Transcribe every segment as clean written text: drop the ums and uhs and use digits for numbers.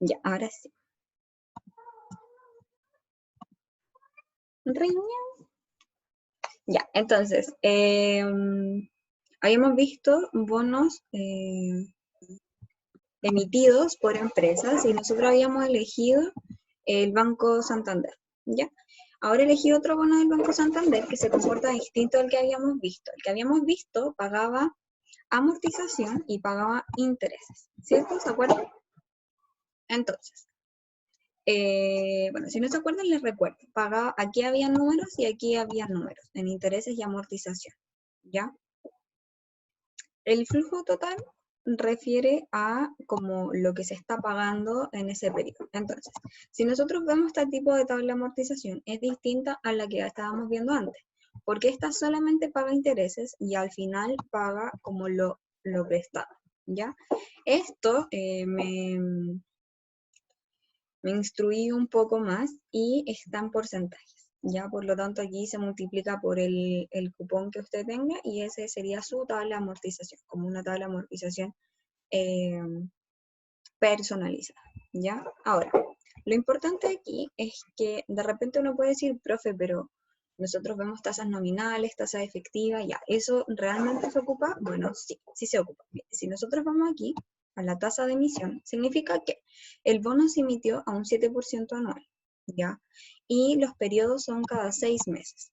Ya, ahora sí. Riña. Ya, entonces, habíamos visto bonos emitidos por empresas y nosotros habíamos elegido el Banco Santander, ¿ya? Ahora elegí otro bono del Banco Santander que se comporta distinto al que habíamos visto. El que habíamos visto pagaba amortización y pagaba intereses, ¿cierto? ¿Se acuerdan? Entonces, bueno, si no se acuerdan, les recuerdo. Pagaba, aquí había números y aquí había números, en intereses y amortización, ¿ya? El flujo total refiere a como lo que se está pagando en ese periodo. Entonces, si nosotros vemos este tipo de tabla de amortización, es distinta a la que estábamos viendo antes, porque esta solamente paga intereses y al final paga como lo prestado, ¿ya? Esto me instruí un poco más y está en porcentajes, ¿ya? Por lo tanto, aquí se multiplica por el cupón que usted tenga y ese sería su tabla de amortización, como una tabla de amortización eh, personalizada, ¿ya? Ahora, lo importante aquí es que de repente uno puede decir, profe, pero nosotros vemos tasas nominales, tasa efectiva, ya, ¿eso realmente se ocupa? Bueno, sí, sí se ocupa. Si nosotros vamos aquí a la tasa de emisión, significa que el bono se emitió a un 7% anual, ¿ya? Y los periodos son cada 6 meses.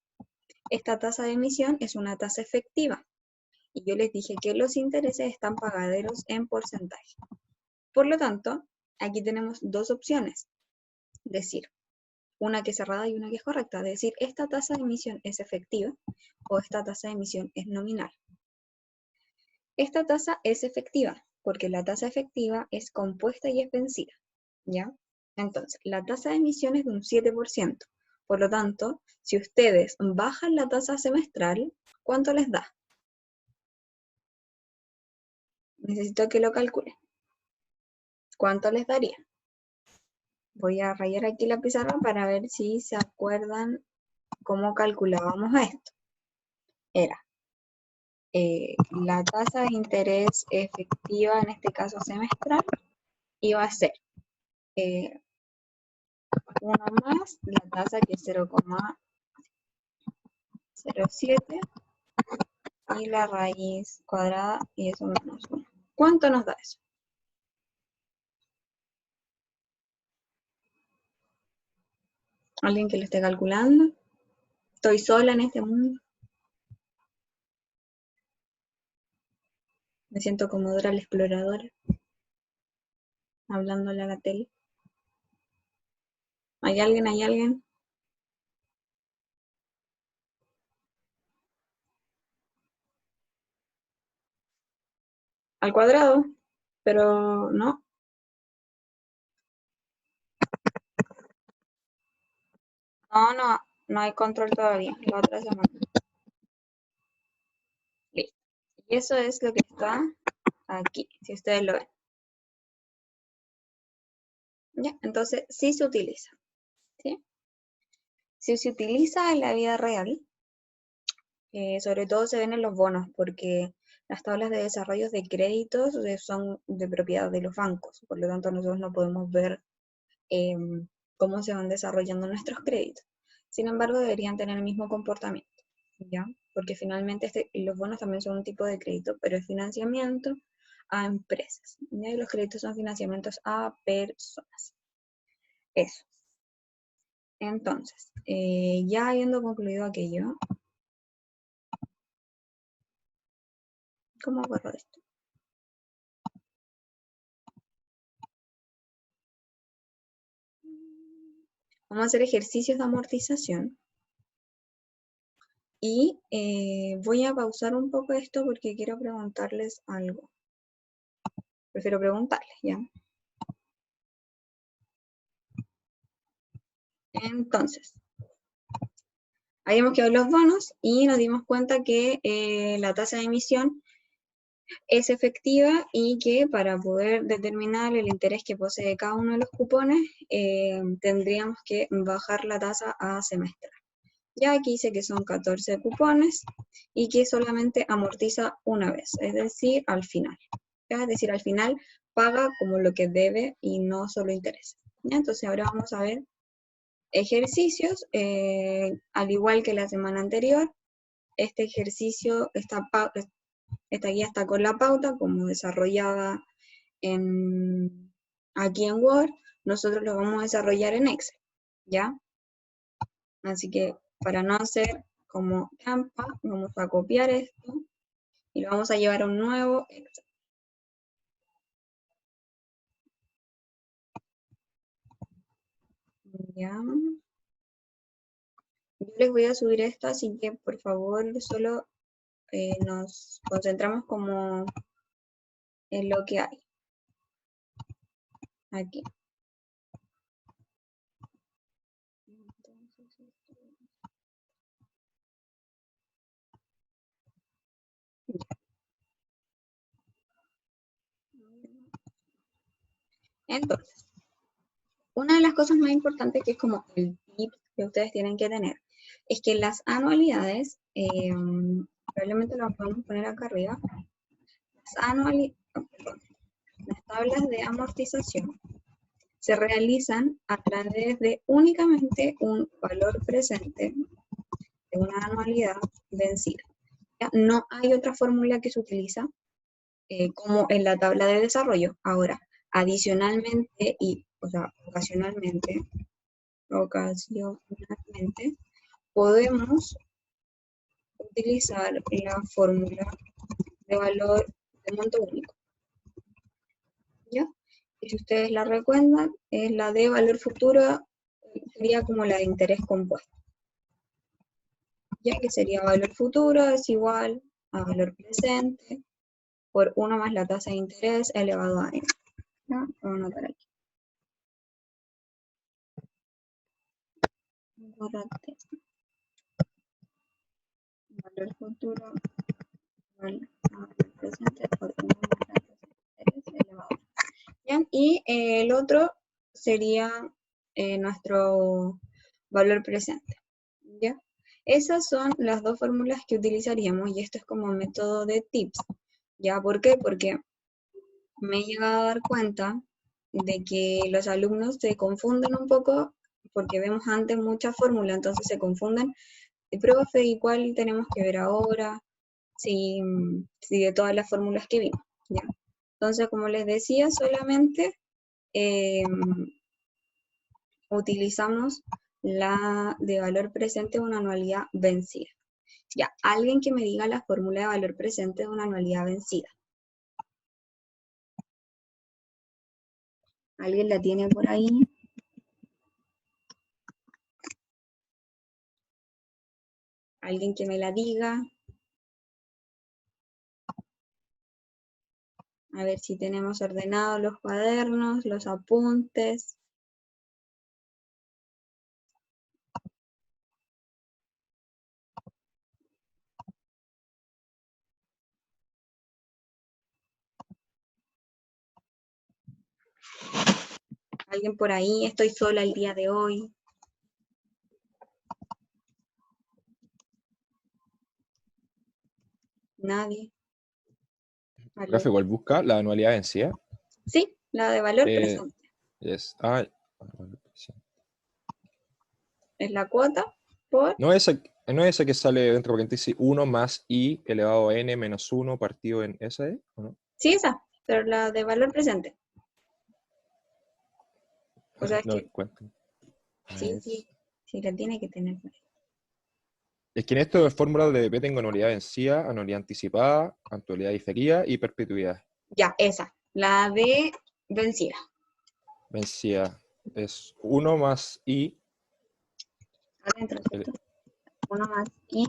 Esta tasa de emisión es una tasa efectiva. Y yo les dije que los intereses están pagaderos en porcentaje. Por lo tanto, aquí tenemos dos opciones. Decir, una que es cerrada y una que es correcta. Decir, esta tasa de emisión es efectiva o esta tasa de emisión es nominal. Esta tasa es efectiva porque la tasa efectiva es compuesta y es vencida, ¿ya? Entonces, la tasa de emisión es de un 7%. Por lo tanto, si ustedes bajan la tasa semestral, ¿cuánto les da? Necesito que lo calculen. ¿Cuánto les daría? Voy a rayar aquí la pizarra para ver si se acuerdan cómo calculábamos esto. Era la tasa de interés efectiva, en este caso semestral, iba a ser 1 más la tasa que es 0,07 y la raíz cuadrada y eso menos 1. ¿Cuánto nos da eso? ¿Alguien que lo esté calculando? ¿Estoy sola en este mundo? Me siento como Dora la exploradora, hablándole a la tele. ¿Hay alguien? ¿Hay alguien? Al cuadrado, pero no. No, no hay control todavía. La otra semana. Listo. Y eso es lo que está aquí, si ustedes lo ven. ¿Ya? Entonces, sí se utiliza. ¿Sí? Si se utiliza en la vida real, sobre todo se ven en los bonos, porque las tablas de desarrollo de créditos son de propiedad de los bancos. Por lo tanto, nosotros no podemos ver cómo se van desarrollando nuestros créditos. Sin embargo, deberían tener el mismo comportamiento, ¿ya? Porque finalmente los bonos también son un tipo de crédito, pero es financiamiento a empresas, ¿ya? Y los créditos son financiamientos a personas. Eso. Entonces, ya habiendo concluido aquello, ¿cómo borro esto? Vamos a hacer ejercicios de amortización. Y voy a pausar un poco esto porque quiero preguntarles algo. Prefiero preguntarles, ¿ya? Entonces, habíamos quedado los bonos y nos dimos cuenta que la tasa de emisión es efectiva y que para poder determinar el interés que posee cada uno de los cupones, tendríamos que bajar la tasa a semestral. Ya aquí dice que son 14 cupones y que solamente amortiza una vez, es decir, al final. ¿Ya? Es decir, al final paga como lo que debe y no solo interés. ¿Ya? Entonces ahora vamos a ver ejercicios, al igual que la semana anterior. Este ejercicio, esta guía está con la pauta como desarrollada aquí en Word. Nosotros lo vamos a desarrollar en Excel, ¿ya? Así que para no hacer como trampa, vamos a copiar esto y lo vamos a llevar a un nuevo Excel. Ya. Yo les voy a subir esto, así que por favor solo nos concentramos como en lo que hay aquí. Entonces, una de las cosas más importantes que es como el tip que ustedes tienen que tener es que las anualidades, probablemente lo podemos poner acá arriba, las tablas de amortización se realizan a través de únicamente un valor presente de una anualidad vencida. ¿Ya? No hay otra fórmula que se utiliza como en la tabla de desarrollo. Ahora, adicionalmente ocasionalmente, podemos utilizar la fórmula de valor de monto único. ¿Ya? Y si ustedes la recuerdan, es la de valor futuro, sería como la de interés compuesto. Ya que sería valor futuro es igual a valor presente por 1 más la tasa de interés elevado a n. ¿Ya? Vamos a anotar aquí. Valor futuro igual a valor presente por 1 más la tasa de interés elevado a n. Bien, y el otro sería nuestro valor presente. ¿Ya? Esas son las dos fórmulas que utilizaríamos y esto es como método de tips. ¿Ya? ¿Por qué? Porque me he llegado a dar cuenta de que los alumnos se confunden un poco porque vemos antes muchas fórmulas, entonces se confunden. Profe, ¿y cuál tenemos que ver ahora? Si de todas las fórmulas que vimos. ¿Ya? Entonces, como les decía, solamente utilizamos la de valor presente de una anualidad vencida. Ya, alguien que me diga la fórmula de valor presente de una anualidad vencida. ¿Alguien la tiene por ahí? ¿Alguien que me la diga? A ver si tenemos ordenados los cuadernos, los apuntes. ¿Alguien por ahí? Estoy sola el día de hoy. Nadie. Profe, ¿cuál busca? ¿La anualidad vencida? Sí, la de valor presente. Yes. Es la cuota por... No es esa que sale dentro de paréntesis 1 más i elevado a n menos 1 partido en esa, ¿o no? Sí, esa, pero la de valor presente. O sea, es No que encuentro. sí, la tiene que tener. Es que en esto de fórmula de DP tengo anualidad vencida, anualidad anticipada, anualidad diferida y perpetuidad. Ya, esa, la de vencida. Vencida es 1 más i Adentro, ¿cierto? 1 más i.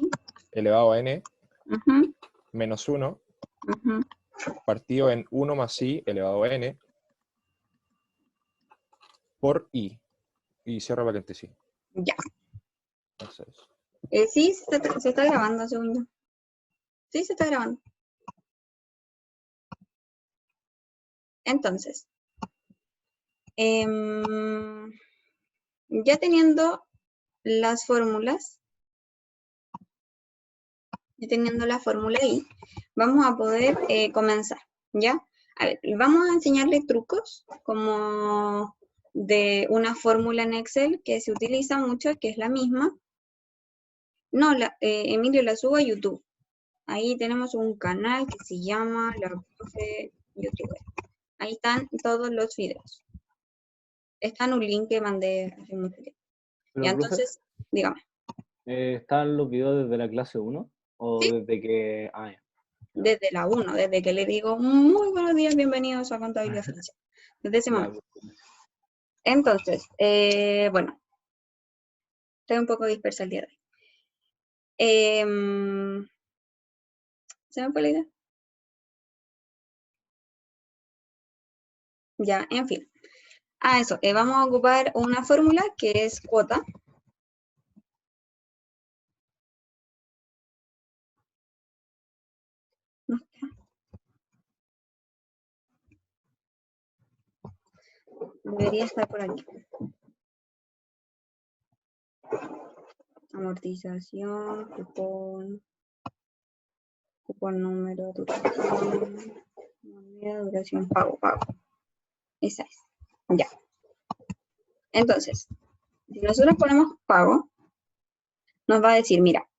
elevado a n Uh-huh, menos 1 uh-huh. partido en 1 más i elevado a n por i. Y cierra paréntesis. Ya. Entonces, Sí, se está grabando, según yo. Sí, se está grabando. Entonces, ya teniendo las fórmulas, ahí, vamos a poder comenzar, ¿ya? A ver, vamos a enseñarle trucos como de una fórmula en Excel que se utiliza mucho, que es la misma. No, Emilio, la subo a YouTube. Ahí tenemos un canal que se llama La Profe YouTuber. Ahí están todos los videos. Está en un link que mandé hace mucho tiempo. Pero, Ya, profe, entonces, dígame. ¿están los videos desde la clase 1? ¿O Sí, desde que...? Ah, ya. desde la 1, desde que le digo muy buenos días, bienvenidos a Contabilidad Financiera. Desde ese Ya, momento. Entonces, bueno, estoy un poco dispersa el día de hoy. ¿Se me fue la idea? Ya, en fin. Eso, vamos a ocupar una fórmula que es cuota. Debería estar por aquí. Amortización, cupón número, duración, moneda, duración, pago. Esa es. Ya. Entonces, si nosotros ponemos pago, nos va a decir, mira,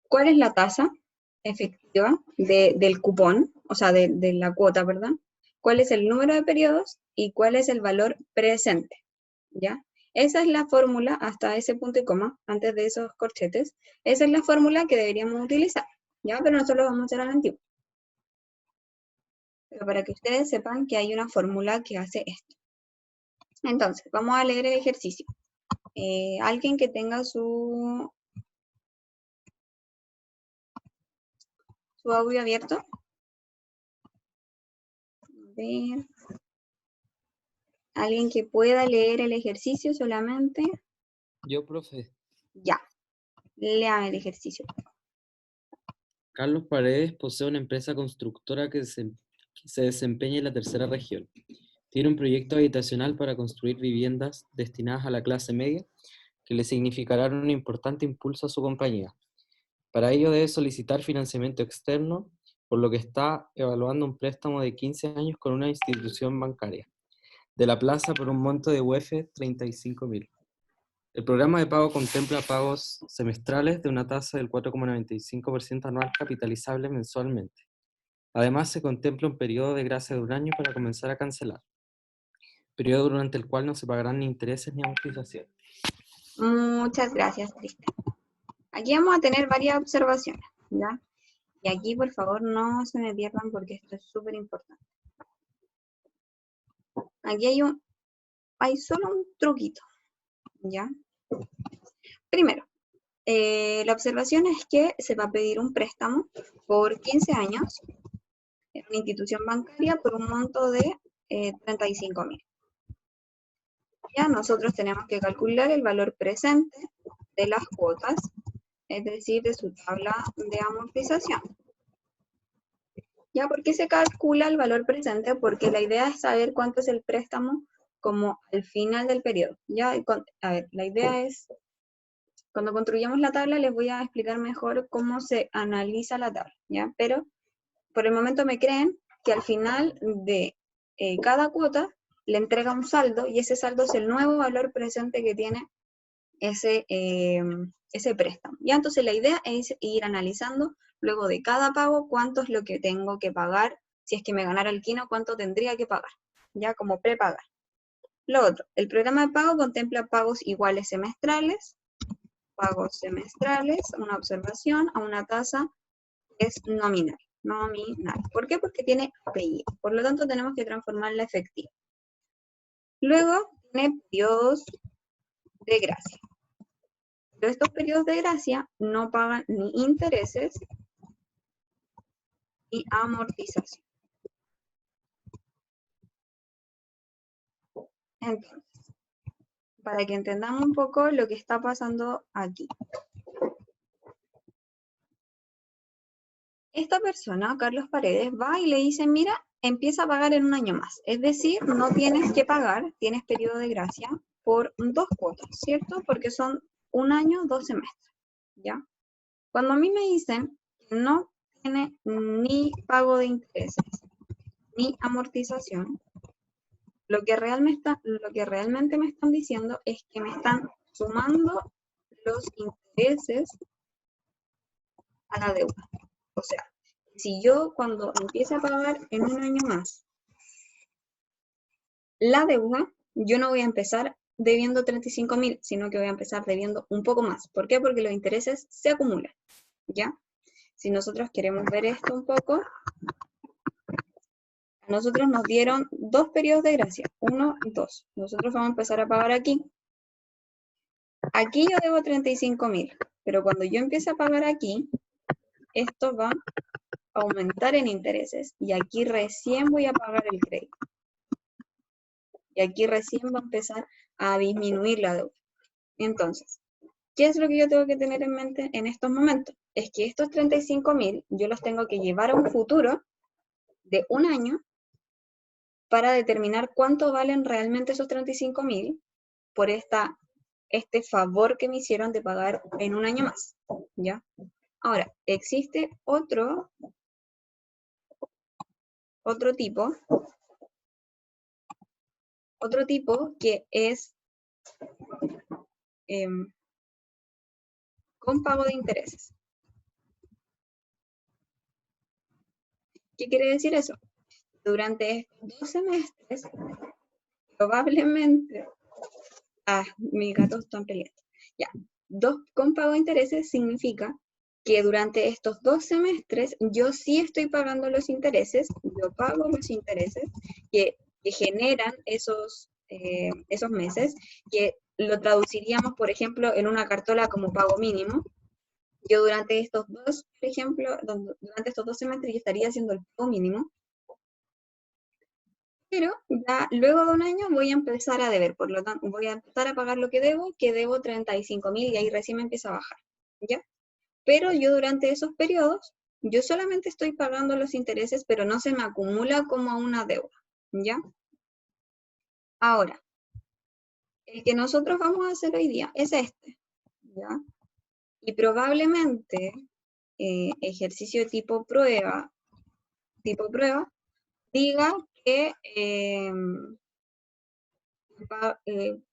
¿cuál es la tasa efectiva del cupón? O sea, de la cuota, ¿verdad? ¿Cuál es el número de periodos y cuál es el valor presente? ¿Ya? Esa es la fórmula hasta ese punto y coma, antes de esos corchetes. Esa es la fórmula que deberíamos utilizar, ¿ya? Pero nosotros lo vamos a hacer a la antigua. Pero para que ustedes sepan que hay una fórmula que hace esto. Entonces, vamos a leer el ejercicio. Alguien que tenga su audio abierto. A ver. Alguien que pueda leer el ejercicio solamente. Yo, profe. Ya. Lean el ejercicio. Carlos Paredes posee una empresa constructora que se desempeña en la tercera región. Tiene un proyecto habitacional para construir viviendas destinadas a la clase media que le significarán un importante impulso a su compañía. Para ello debe solicitar financiamiento externo, por lo que está evaluando un préstamo de 15 años con una institución bancaria de la plaza por un monto de UF 35.000. El programa de pago contempla pagos semestrales de una tasa del 4,95% anual capitalizable mensualmente. Además, se contempla un periodo de gracia de un año para comenzar a cancelar, periodo durante el cual no se pagarán ni intereses ni amortización. Muchas gracias, Cristian. Aquí vamos a tener varias observaciones, ¿ya? Y aquí, por favor, no se me pierdan porque esto es súper importante. Aquí hay solo un truquito, ¿ya? Primero, la observación es que se va a pedir un préstamo por 15 años en una institución bancaria por un monto de 35.000. Ya nosotros tenemos que calcular el valor presente de las cuotas, es decir, de su tabla de amortización. ¿Ya? ¿Por qué se calcula el valor presente? Porque la idea es saber cuánto es el préstamo como al final del periodo. ¿Ya? A ver, la idea es, cuando construyamos la tabla les voy a explicar mejor cómo se analiza la tabla, ¿ya? Pero por el momento me creen que al final de cada cuota le entrega un saldo y ese saldo es el nuevo valor presente que tiene ese préstamo. Ya, entonces la idea es ir analizando luego de cada pago cuánto es lo que tengo que pagar, si es que me ganara el quino, cuánto tendría que pagar, ya como prepagar. Lo otro, el programa de pago contempla pagos iguales semestrales, una observación a una tasa que es nominal. ¿Por qué? Porque tiene apellido, por lo tanto tenemos que transformarla en efectiva. Luego tiene periodos de gracia. Pero estos periodos de gracia no pagan ni intereses ni amortización. Entonces, para que entendamos un poco lo que está pasando aquí. Esta persona, Carlos Paredes, va y le dice, mira, empieza a pagar en un año más. Es decir, no tienes que pagar, tienes periodo de gracia por 2 cuotas, ¿cierto? Porque son 1 año, 2 semestres, ¿ya? Cuando a mí me dicen que no tiene ni pago de intereses, ni amortización, lo que realmente me están diciendo es que me están sumando los intereses a la deuda. O sea, si yo cuando empiece a pagar en un año más la deuda, yo no voy a empezar debiendo 35.000, sino que voy a empezar debiendo un poco más. ¿Por qué? Porque los intereses se acumulan, ¿ya? Si nosotros queremos ver esto un poco, a nosotros nos dieron 2 periodos de gracia, 1 y 2. Nosotros vamos a empezar a pagar aquí. Aquí yo debo 35.000, pero cuando yo empiece a pagar aquí, esto va a aumentar en intereses y aquí recién voy a pagar el crédito. Y aquí recién va a empezar a disminuir la deuda. Entonces, ¿qué es lo que yo tengo que tener en mente en estos momentos? Es que estos 35.000 yo los tengo que llevar a un futuro de 1 año para determinar cuánto valen realmente esos 35.000 por este favor que me hicieron de pagar en 1 año más, ¿ya? Ahora, existe otro tipo que es con pago de intereses. ¿Qué quiere decir eso? Durante estos 2 semestres, probablemente... mis gatos están peleando. Ya, con pago de intereses significa que durante estos 2 semestres yo sí estoy pagando los intereses, yo pago los intereses que generan esos meses, que lo traduciríamos, por ejemplo, en una cartola como pago mínimo. Yo durante estos 2, por ejemplo, durante estos 2 semestres yo estaría haciendo el pago mínimo, pero ya luego de 1 año voy a empezar a deber, por lo tanto voy a empezar a pagar lo que debo 35.000 y ahí recién me empieza a bajar, ¿ya? Pero yo durante esos periodos, yo solamente estoy pagando los intereses, pero no se me acumula como una deuda, ¿ya? Ahora, el que nosotros vamos a hacer hoy día es este, ¿ya? Y probablemente ejercicio tipo prueba, diga que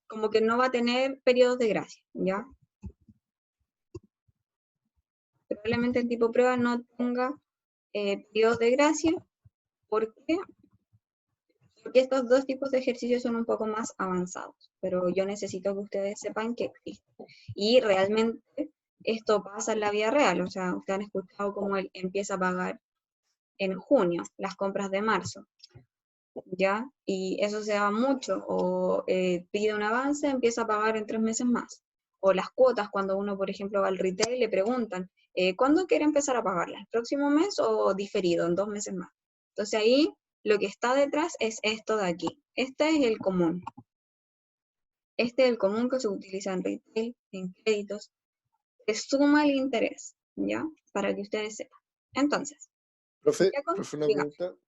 como que no va a tener periodos de gracia, ¿ya? Probablemente el tipo prueba no tenga periodos de gracia. ¿Por qué? Porque estos 2 tipos de ejercicios son un poco más avanzados, pero yo necesito que ustedes sepan que existen. Y realmente esto pasa en la vida real, o sea, ustedes han escuchado cómo él empieza a pagar en junio las compras de marzo, ¿ya? Y eso se da mucho, o pide un avance, empieza a pagar en 3 meses más. O las cuotas, cuando uno, por ejemplo, va al retail, le preguntan, ¿cuándo quiere empezar a pagarlas? ¿El próximo mes o diferido, en 2 meses más? Entonces ahí lo que está detrás es esto de aquí. Este es el común. Este es el común que se utiliza en retail, en créditos. Se suma el interés, ¿ya? Para que ustedes sepan. Entonces, Profe, ya una digamos, pregunta.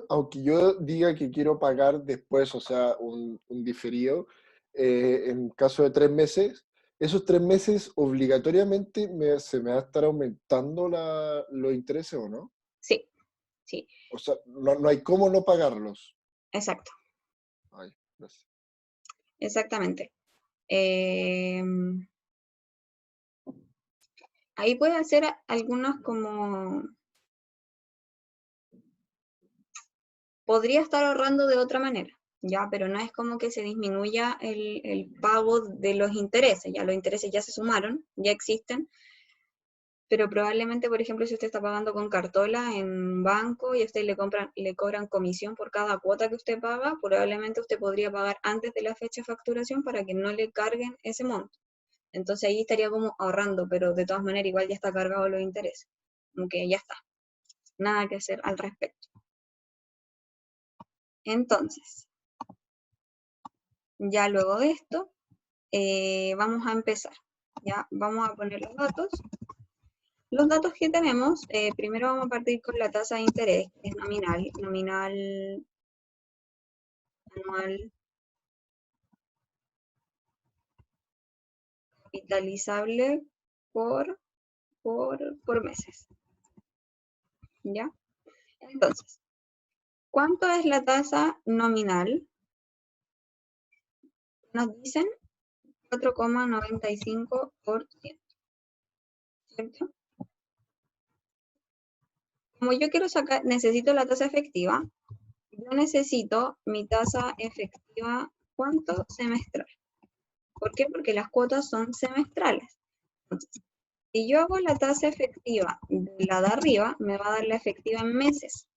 Aunque yo diga que quiero pagar después, o sea, un diferido, en caso de 3 meses, esos 3 meses obligatoriamente se me va a estar aumentando los intereses, ¿o no? sí, sí, O sea, no hay cómo no pagarlos. exacto, Ay, gracias. exactamente. Ahí puede hacer algunos como... Podría estar ahorrando de otra manera, ya, pero no es como que se disminuya el pago de los intereses, ya los intereses ya se sumaron, ya existen, pero probablemente, por ejemplo, si usted está pagando con cartola en un banco y a usted le cobran comisión por cada cuota que usted paga, probablemente usted podría pagar antes de la fecha de facturación para que no le carguen ese monto. Entonces ahí estaría como ahorrando, pero de todas maneras igual ya está cargado los intereses, aunque ya está, nada que hacer al respecto. Entonces, ya luego de esto, vamos a empezar. Ya vamos a poner los datos Los datos que tenemos, primero vamos a partir con la tasa de interés, que es nominal anual, capitalizable por meses, ¿ya? Entonces, ¿cuánto es la tasa nominal? Nos dicen 4,95%, ¿cierto? Como yo quiero sacar, necesito la tasa efectiva, yo necesito mi tasa efectiva, ¿cuánto? Semestral. ¿Por qué? Porque las cuotas son semestrales. Entonces, si yo hago la tasa efectiva de la de arriba, me va a dar la efectiva en meses,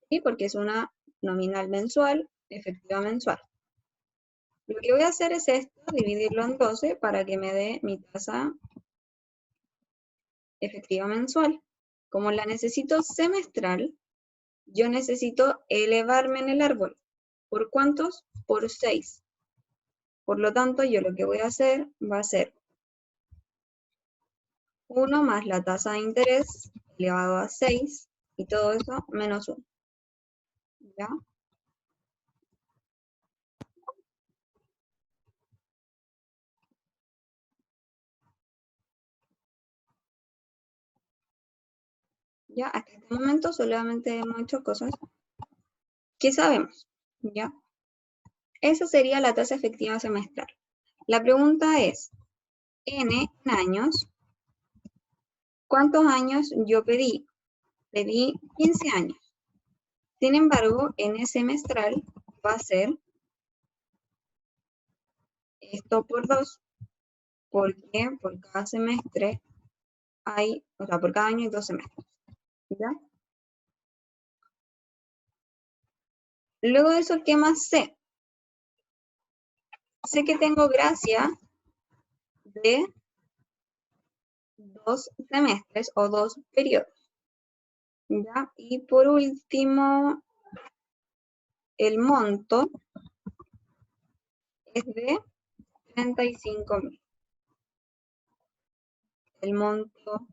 ¿sí? Porque es una nominal mensual, efectiva mensual. Lo que voy a hacer es esto, dividirlo en 12 para que me dé mi tasa efectiva mensual. Como la necesito semestral, yo necesito elevarme en el árbol. ¿Por cuántos? Por 6. Por lo tanto, yo lo que voy a hacer va a ser 1 más la tasa de interés elevado a 6 y todo eso menos 1. ¿Ya? Ya, hasta este momento solamente hemos hecho cosas que sabemos. ¿Ya? Esa sería la tasa efectiva semestral. La pregunta es, en años, ¿cuántos años yo pedí? Pedí 15 años. Sin embargo, en semestral va a ser esto por 2. Porque por cada semestre hay, o sea, por cada año hay 2 semestres. ¿Ya? Luego de eso, ¿qué más sé? Sé que tengo gracia de 2 semestres o 2 periodos. ¿Ya? Y por último, el monto es de 35.000. El monto,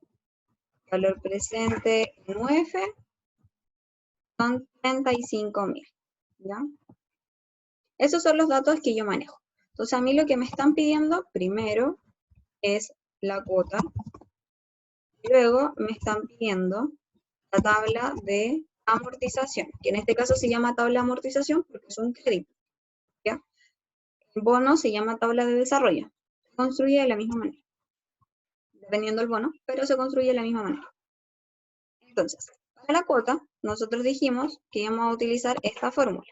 valor presente en UF, son 35.000. ¿Ya? Esos son los datos que yo manejo. Entonces, a mí lo que me están pidiendo primero es la cuota. Y luego me están pidiendo la tabla de amortización, que en este caso se llama tabla de amortización porque es un crédito. ¿Ya? El bono se llama tabla de desarrollo. Se construye de la misma manera. Dependiendo del bono, pero se construye de la misma manera. Entonces, para la cuota, nosotros dijimos que íbamos a utilizar esta fórmula.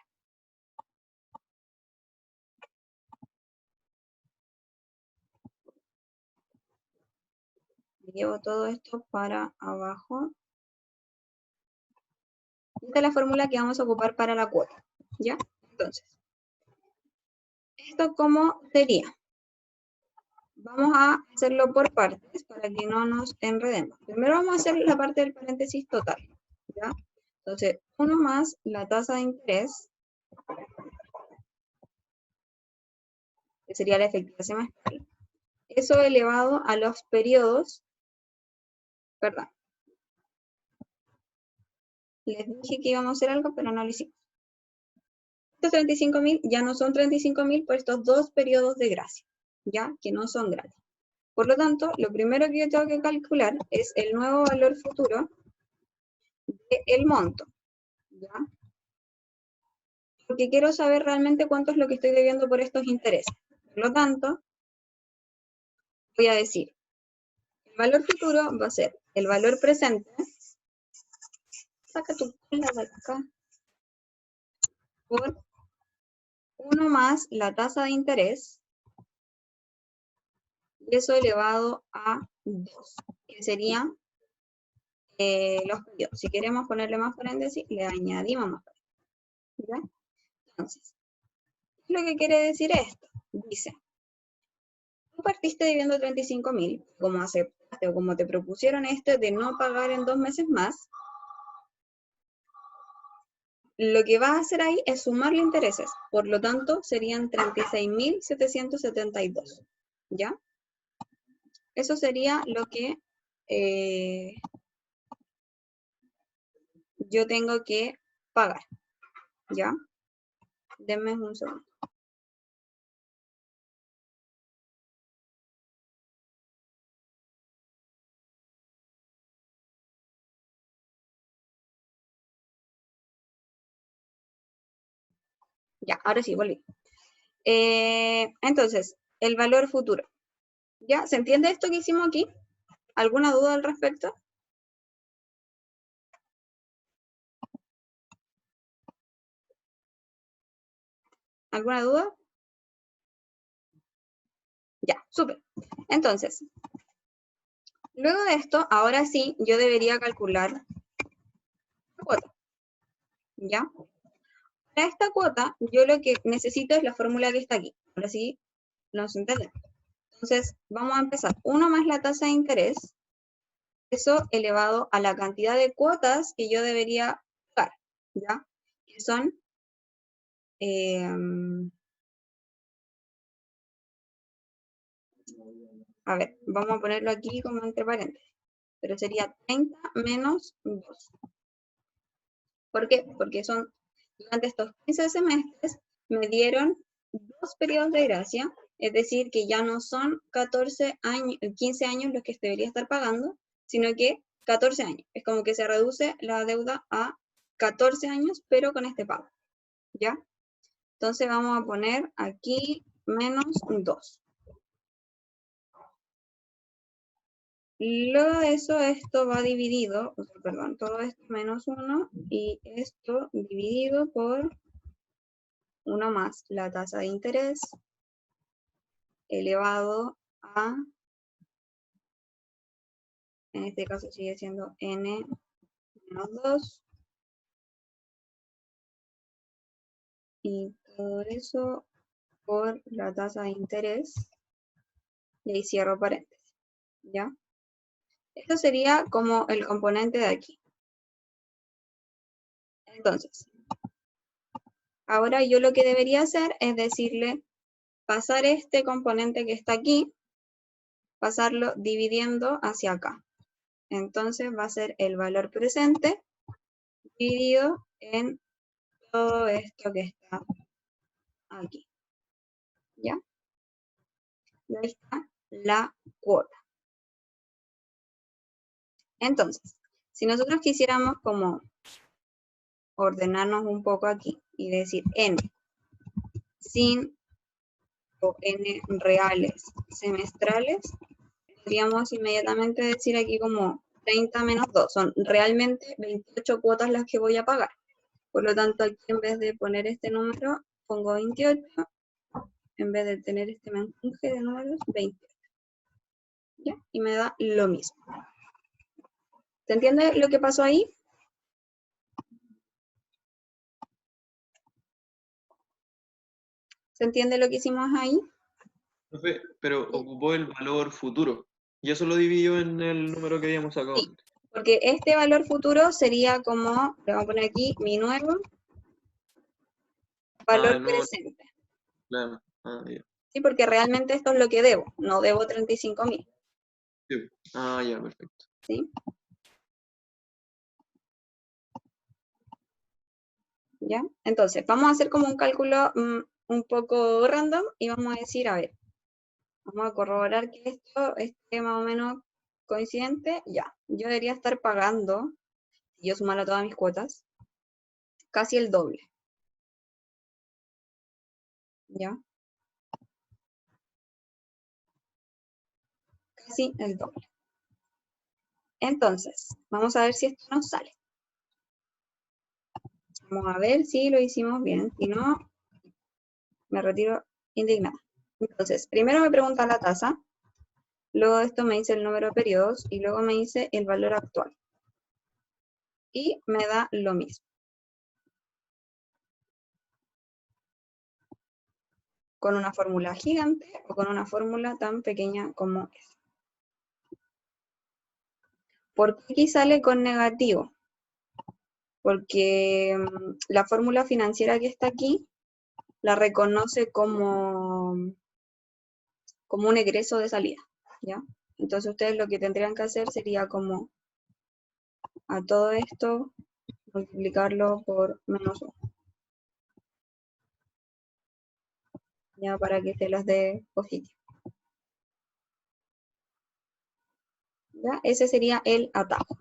Llevo todo esto para abajo. Esta es la fórmula que vamos a ocupar para la cuota. ¿Ya? Entonces, ¿esto cómo sería? Vamos a hacerlo por partes para que no nos enredemos. Primero vamos a hacer la parte del paréntesis total. ¿Ya? Entonces, 1 más la tasa de interés, que sería la efectiva semestral. Eso elevado a los periodos, perdón. Les dije que íbamos a hacer algo, pero no lo hicimos. Estos 35.000 ya no son 35.000 por estos 2 periodos de gracia, ¿ya? Que no son gratis. Por lo tanto, lo primero que yo tengo que calcular es el nuevo valor futuro del monto, ¿ya? Porque quiero saber realmente cuánto es lo que estoy debiendo por estos intereses. Por lo tanto, voy a decir, el valor futuro va a ser el valor presente, saca tu cola de acá, por 1 más la tasa de interés, y eso elevado a 2, que serían los periodos. Si queremos ponerle más paréntesis, le añadimos más paréntesis. ¿Ya? Entonces, ¿qué es lo que quiere decir esto? Dice, tú partiste debiendo 35.000, como aceptaste o como te propusieron esto de no pagar en 2 meses más, lo que vas a hacer ahí es sumarle intereses, por lo tanto serían 36.772, ¿ya? Eso sería lo que yo tengo que pagar, ¿ya? Denme un segundo. Ya, ahora sí, volví. Entonces, el valor futuro. ¿Ya? ¿Se entiende esto que hicimos aquí? ¿Alguna duda al respecto? ¿Alguna duda? Ya, súper. Entonces, luego de esto, ahora sí, yo debería calcular la cuota. ¿Ya? Para esta cuota, yo lo que necesito es la fórmula que está aquí. Ahora sí, nos entendemos. Entonces, vamos a empezar. 1 más la tasa de interés, eso elevado a la cantidad de cuotas que yo debería pagar, ¿ya? Que son, a ver, vamos a ponerlo aquí como entre paréntesis, pero sería 30 menos 2. ¿Por qué? Porque son, durante estos 15 semestres, me dieron 2 periodos de gracia, es decir, que ya no son 14 años, 15 años los que debería estar pagando, sino que 14 años. Es como que se reduce la deuda a 14 años, pero con este pago, ¿ya? Entonces vamos a poner aquí menos 2. Luego de eso, esto va dividido, o sea, perdón, todo esto menos 1 y esto dividido por 1 más la tasa de interés elevado a, en este caso sigue siendo n menos 2, y todo eso por la tasa de interés, y ahí cierro paréntesis, ¿ya? Esto sería como el componente de aquí. Entonces, ahora yo lo que debería hacer es decirle, pasar este componente que está aquí, pasarlo dividiendo hacia acá. Entonces va a ser el valor presente dividido en todo esto que está aquí. ¿Ya? Y ahí está la cuota. Entonces, si nosotros quisiéramos como ordenarnos un poco aquí y decir n sin o n reales semestrales, podríamos inmediatamente decir aquí como 30 menos 2. Son realmente 28 cuotas las que voy a pagar. Por lo tanto, aquí en vez de poner este número, pongo 28. En vez de tener este menjunje de números, 28. ¿Ya? Y me da lo mismo. ¿Se entiende lo que pasó ahí? ¿Se entiende lo que hicimos ahí? Profe, pero Sí. ocupó el valor futuro. Y eso lo dividió en el número que habíamos sacado. Sí, porque este valor futuro sería como, le voy a poner aquí, mi nuevo valor no, presente. claro. Ya. Sí, porque realmente esto es lo que debo, no debo 35.000. Sí. Ya, perfecto. ¿Sí? ¿Ya? Entonces, vamos a hacer como un cálculo un poco random y vamos a decir, a ver, vamos a corroborar que esto esté más o menos coincidente. Ya, yo debería estar pagando, si yo sumara todas mis cuotas, casi el doble. ¿Ya? Casi el doble. Entonces, vamos a ver si esto nos sale. Vamos a ver si lo hicimos bien. Si no, me retiro indignada. Entonces, primero me pregunta la tasa, luego de esto me dice el número de periodos y luego me dice el valor actual. Y me da lo mismo. Con una fórmula gigante o con una fórmula tan pequeña como es. ¿Por qué aquí sale con negativo? Porque la fórmula financiera que está aquí la reconoce como un egreso de salida, ¿ya? Entonces ustedes lo que tendrían que hacer sería como a todo esto multiplicarlo por -1. Ya para que se las dé positivo. ¿Ya? Ese sería el atajo.